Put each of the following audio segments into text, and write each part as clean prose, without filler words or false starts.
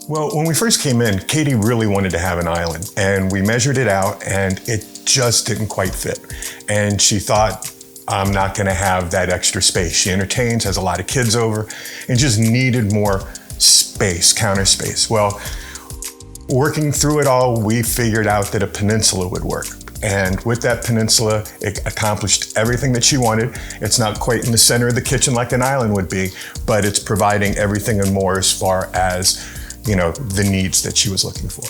Well, when we first came in, Katie really wanted to have an island, and we measured it out, and it just didn't quite fit. And she thought, I'm not going to have that extra space. She entertains, has a lot of kids over, and just needed more space, counter space. Well, working through it all, we figured out that a peninsula would work. And with that peninsula, it accomplished everything that she wanted. It's not quite in the center of the kitchen like an island would be, but it's providing everything and more as far as, the needs that she was looking for.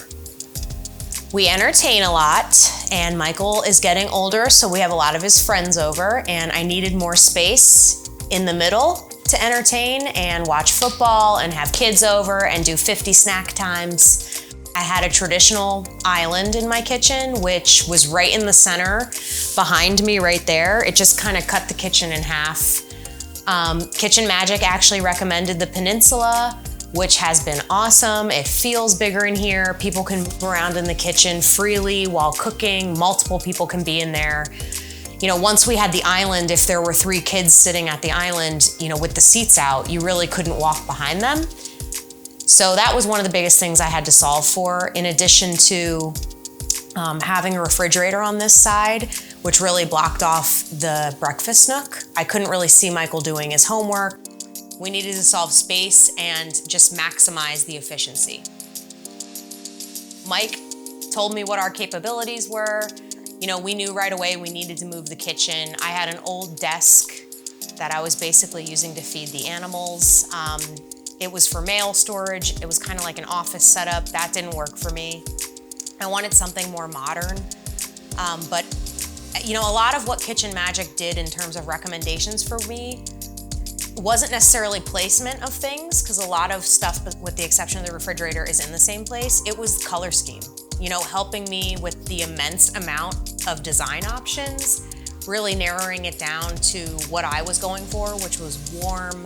We entertain a lot, and Michael is getting older, so we have a lot of his friends over, and I needed more space in the middle to entertain and watch football and have kids over and do 50 snack times. I had a traditional island in my kitchen, which was right in the center, behind me right there. It just kind of cut the kitchen in half. Kitchen Magic actually recommended the peninsula, which has been awesome. It feels bigger in here. People can move around in the kitchen freely while cooking. Multiple people can be in there. Once we had the island, if there were 3 kids sitting at the island, with the seats out, you really couldn't walk behind them. So that was one of the biggest things I had to solve for, in addition to having a refrigerator on this side, which really blocked off the breakfast nook. I couldn't really see Michael doing his homework. We needed to solve space and just maximize the efficiency. Mike told me what our capabilities were. We knew right away we needed to move the kitchen. I had an old desk that I was basically using to feed the animals. It was for mail storage. It was kind of like an office setup. That didn't work for me. I wanted something more modern. But a lot of what Kitchen Magic did in terms of recommendations for me wasn't necessarily placement of things, because a lot of stuff, with the exception of the refrigerator, is in the same place. It was color scheme, helping me with the immense amount of design options, really narrowing it down to what I was going for, which was warm,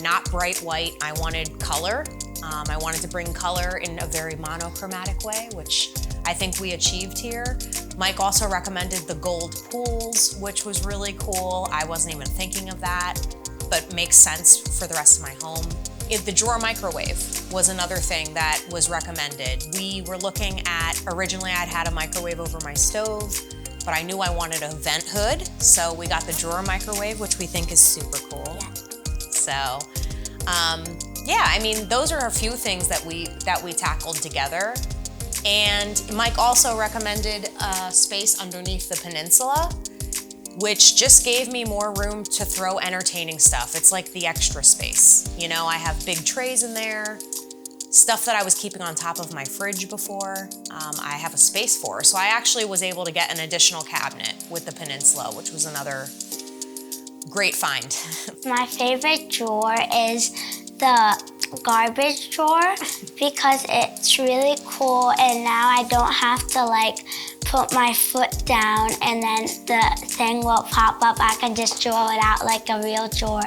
not bright white. I wanted color. I wanted to bring color in a very monochromatic way, which I think we achieved here. Mike also recommended the gold pools, which was really cool. I wasn't even thinking of that, but makes sense for the rest of my home. The drawer microwave was another thing that was recommended. We were looking at, originally I'd had a microwave over my stove, but I knew I wanted a vent hood, so we got the drawer microwave, which we think is super cool. So, those are a few things that we tackled together. And Mike also recommended a space underneath the peninsula, which just gave me more room to throw entertaining stuff. It's like the extra space. I have big trays in there, stuff that I was keeping on top of my fridge before, I have a space for. So I actually was able to get an additional cabinet with the peninsula, which was another great find. My favorite drawer is the garbage drawer because it's really cool, and now I don't have to put my foot down and then the thing will pop up. I can just draw it out like a real drawer.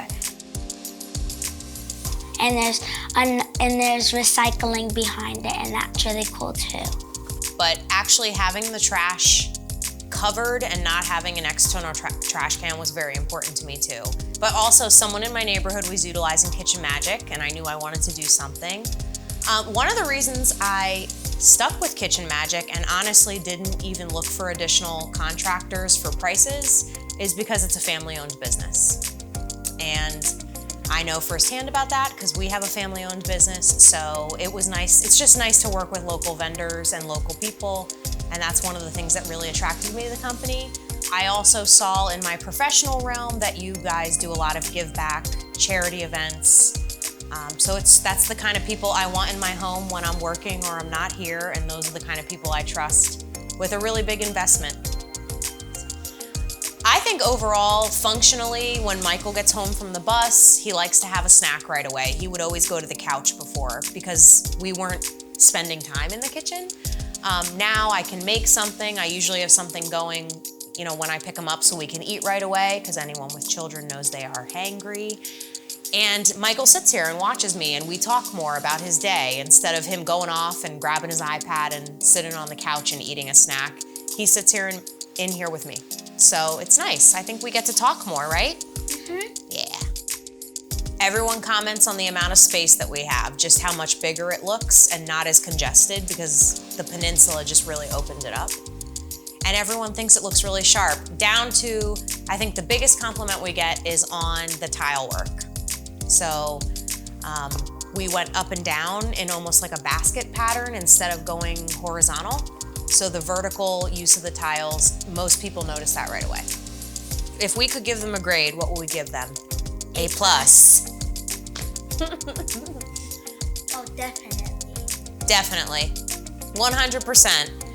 And there's recycling behind it, and that's really cool too. But actually having the trash covered and not having an external trash can was very important to me too. But also, someone in my neighborhood was utilizing Kitchen Magic, and I knew I wanted to do something. One of the reasons I stuck with Kitchen Magic and honestly didn't even look for additional contractors for prices is because it's a family-owned business. And I know firsthand about that because we have a family-owned business, so it was nice. It's just nice to work with local vendors and local people, and that's one of the things that really attracted me to the company. I also saw in my professional realm that you guys do a lot of give back, charity events. So that's the kind of people I want in my home when I'm working or I'm not here, and those are the kind of people I trust with a really big investment. I think overall, functionally, when Michael gets home from the bus, he likes to have a snack right away. He would always go to the couch before because we weren't spending time in the kitchen. Now I can make something. I usually have something going, when I pick him up so we can eat right away, because anyone with children knows they are hangry. And Michael sits here and watches me, and we talk more about his day. Instead of him going off and grabbing his iPad and sitting on the couch and eating a snack, he sits here in here with me. So it's nice. I think we get to talk more, right? Mm-hmm. Yeah. Everyone comments on the amount of space that we have, just how much bigger it looks and not as congested because the peninsula just really opened it up. And everyone thinks it looks really sharp, down to, I think the biggest compliment we get is on the tile work. So we went up and down in almost like a basket pattern instead of going horizontal. So the vertical use of the tiles, most people notice that right away. If we could give them a grade, what would we give them? A+. Oh, definitely. Definitely. 100%.